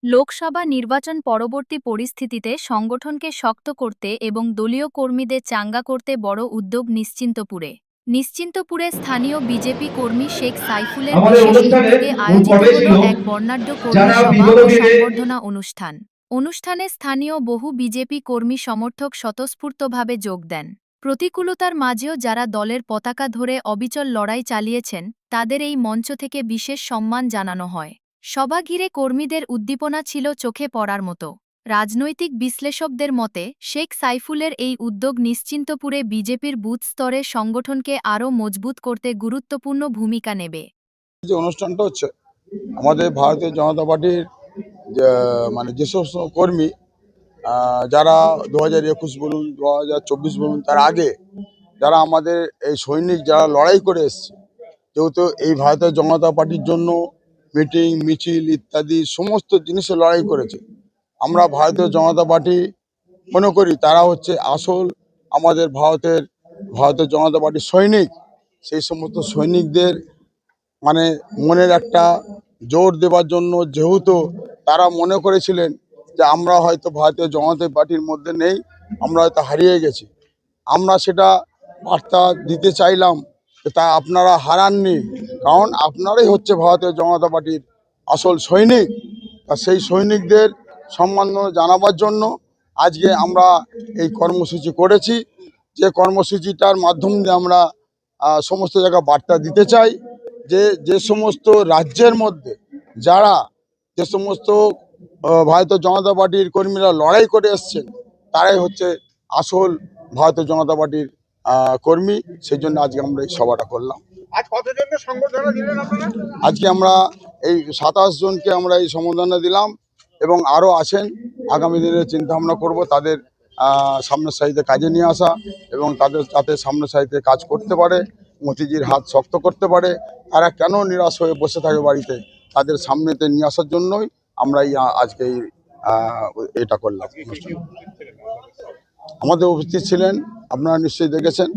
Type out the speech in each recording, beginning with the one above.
লোকসভা নির্বাচন পরবর্তী পরিস্থিতিতে সংগঠনকে শক্ত করতে এবং দলীয় কর্মীদের চাঙ্গা করতে বড় উদ্যোগ নিশ্চিন্তপুরে স্থানীয় বিজেপি কর্মী শেখ সাইফুলের আমাদের বিশেষ অনুষ্ঠানে উদ্যোগে মূল আয়োজিত পর্বে হল ছিল এক বর্ণাঢ্য কর্মী যারা সভা বিগত ও দিনে সংবর্ধনা অনুষ্ঠানে স্থানীয় বহু বিজেপি কর্মী সমর্থক স্বতঃস্ফূর্তভাবে যোগ দেন। প্রতিকূলতার মাঝেও যারা দলের পতাকা ধরে অবিচল লড়াই চালিয়েছেন তাদের এই মঞ্চ থেকে বিশেষ সম্মান জানানো হয়। সভা ঘিরে কর্মীদের উদ্দীপনা ছিল চোখে পড়ার মতো। রাজনৈতিক বিশ্লেষকদের মতে শেখ সাইফুলের এই উদ্যোগ নিশ্চিন্তপুরে বিজেপির বুথ স্তরে সংগঠনকে আরও মজবুত করতে গুরুত্বপূর্ণ ভূমিকা নেবে। যে অনুষ্ঠানটা হচ্ছে আমাদের ভারতীয় জনতা পার্টির যে সমস্ত কর্মী যারা 2021 বলুন 2024 বলুন তার আগে যারা আমাদের এই সৈনিক যারা লড়াই করে এসছে, যেহেতু এই ভারতীয় জনতা পার্টির জন্য মিটিং মিছিল ইত্যাদি সমস্ত জিনিসে লড়াই করেছে। আমরা ভারতীয় জনতা পার্টি মনে করি তারা হচ্ছে আসল আমাদের ভারতীয় জনতা পার্টির সৈনিক। সেই সমস্ত সৈনিকদের মানে মনের একটা জোর দেবার জন্য, যেহেতু তারা মনে করেছিলেন যে আমরা হয়তো ভারতীয় জনতা পার্টির মধ্যে নেই, আমরা হয়তো হারিয়ে গেছি, আমরা সেটা বার্তা দিতে চাইলাম যে তা আপনারা হারাননি, কারণ আপনারাই হচ্ছে ভারতীয় জনতা পার্টির আসল সৈনিক। তা সেই সৈনিকদের সম্মান জানাবার জন্য আজকে আমরা এই কর্মসূচি করেছি। যে কর্মসূচিটার মাধ্যম দিয়ে আমরা সমস্ত জায়গায় বার্তা দিতে চাই যে যে সমস্ত রাজ্যের মধ্যে যারা যে সমস্ত ভারতীয় জনতা পার্টির কর্মীরা লড়াই করে এসছেন তারাই হচ্ছে আসল ভারতীয় জনতা পার্টির কর্মী। সেই জন্য আজকে আমরা এই সভাটা করলাম। আজ কতজনকে সংবর্ধনা দিলেন আপনারা? আজকে আমরা এই 27 জনকে আমরা এই সম্বর্ধনা দিলাম এবং আরও আছেন। আগামী দিনে চিন্তা ভাবনা করবো তাদের সামনের সারিতে কাজে নিয়ে আসা এবং তাদের যাতে সামনের সারিতে কাজ করতে পারে, মোদিজির হাত শক্ত করতে পারে। তারা কেন নিরাশ হয়ে বসে থাকে বাড়িতে, তাদের সামনেতে নিয়ে আসার জন্যই আমরা আজকে এটা করলাম। আমাদের উপস্থিত ছিলেন, আপনারা নিশ্চয়ই দেখেছেন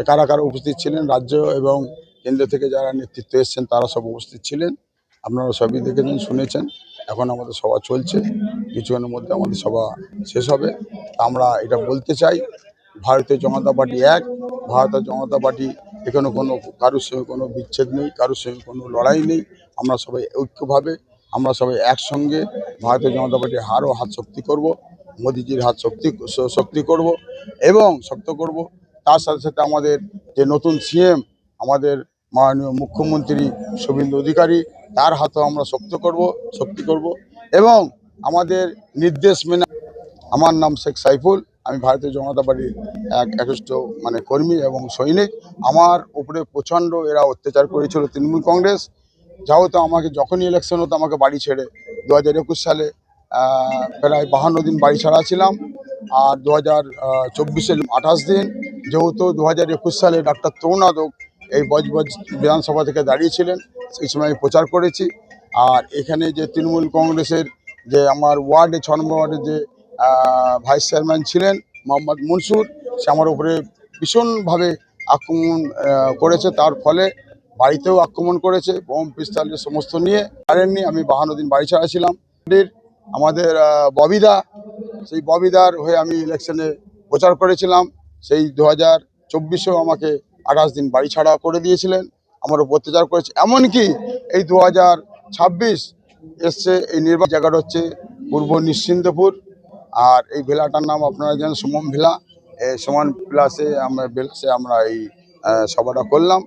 কারা কারা উপস্থিত ছিলেন। রাজ্য এবং কেন্দ্র থেকে যারা নেতৃত্ব এসছেন তারা সব উপস্থিত ছিলেন। আপনারা সবই দেখেছেন, শুনেছেন। এখন আমাদের সভা চলছে, কিছুক্ষণের মধ্যে আমাদের সভা শেষ হবে। তা আমরা এটা বলতে চাই, ভারতীয় জনতা পার্টি এক। ভারতীয় জনতা পার্টি এখানে কোনো কারোর সঙ্গে কোনো বিচ্ছেদ নেই, কারোর সঙ্গে কোনো লড়াই নেই। আমরা সবাই ঐক্যভাবে, আমরা সবাই একসঙ্গে ভারতীয় জনতা পার্টির আরও হাত শক্তি করব, মোদিজির হাত শক্তি করব এবং শক্ত করব। তার সাথে সাথে আমাদের যে নতুন সিএম আমাদের মাননীয় মুখ্যমন্ত্রী শুভেন্দু অধিকারী, তার হাতও আমরা শক্তি করব এবং আমাদের নির্দেশ মেনে। আমার নাম শেখ সাইফুল, আমি ভারতীয় জনতা পার্টির একনিষ্ঠ কর্মী এবং সৈনিক। আমার উপরে প্রচণ্ড এরা অত্যাচার করেছিল তৃণমূল কংগ্রেস। যেহেতু আমাকে যখনই ইলেকশন হতো আমাকে বাড়ি ছেড়ে 2021 সালে প্রায় 52 দিন বাড়ি ছাড়া ছিলাম, আর 2024-এ 28 দিন। যেহেতু 2021 সালে ডাক্তার তরুণাদক এই বজবজ বিধানসভা থেকে দাঁড়িয়েছিলেন, সেই সময় আমি প্রচার করেছি। আর এখানে যে তৃণমূল কংগ্রেসের যে আমার ওয়ার্ডে 6 নম্বর ওয়ার্ডে যে ভাইস চেয়ারম্যান ছিলেন মোহাম্মদ মনসুর, সে আমার উপরে ভীষণভাবে আক্রমণ করেছে। তার ফলে বাড়িতেও আক্রমণ করেছে, বোম পিস্তল সমস্ত নিয়ে। পারেননি, আমি 52 দিন বাড়ি ছাড়া ছিলাম। আমাদের ববিদা, সেই ববিদার হয়ে আমি ইলেকশনে প্রচার করেছিলাম। সেই 2024-এও আমাকে 28 দিন বাড়ি ছাড়া করে দিয়েছিলেন, আমার উপর অত্যাচার করেছে। এমনকি এই 2026 এসছে, এই নির্বাচন জায়গাটা হচ্ছে পূর্ব নিশ্চিন্তপুর। আর এই ভিলাটার নাম আপনারা জানেন সুমন ভিলা। এই সুমন ভিলাসে আমরা এই সভাটা করলাম।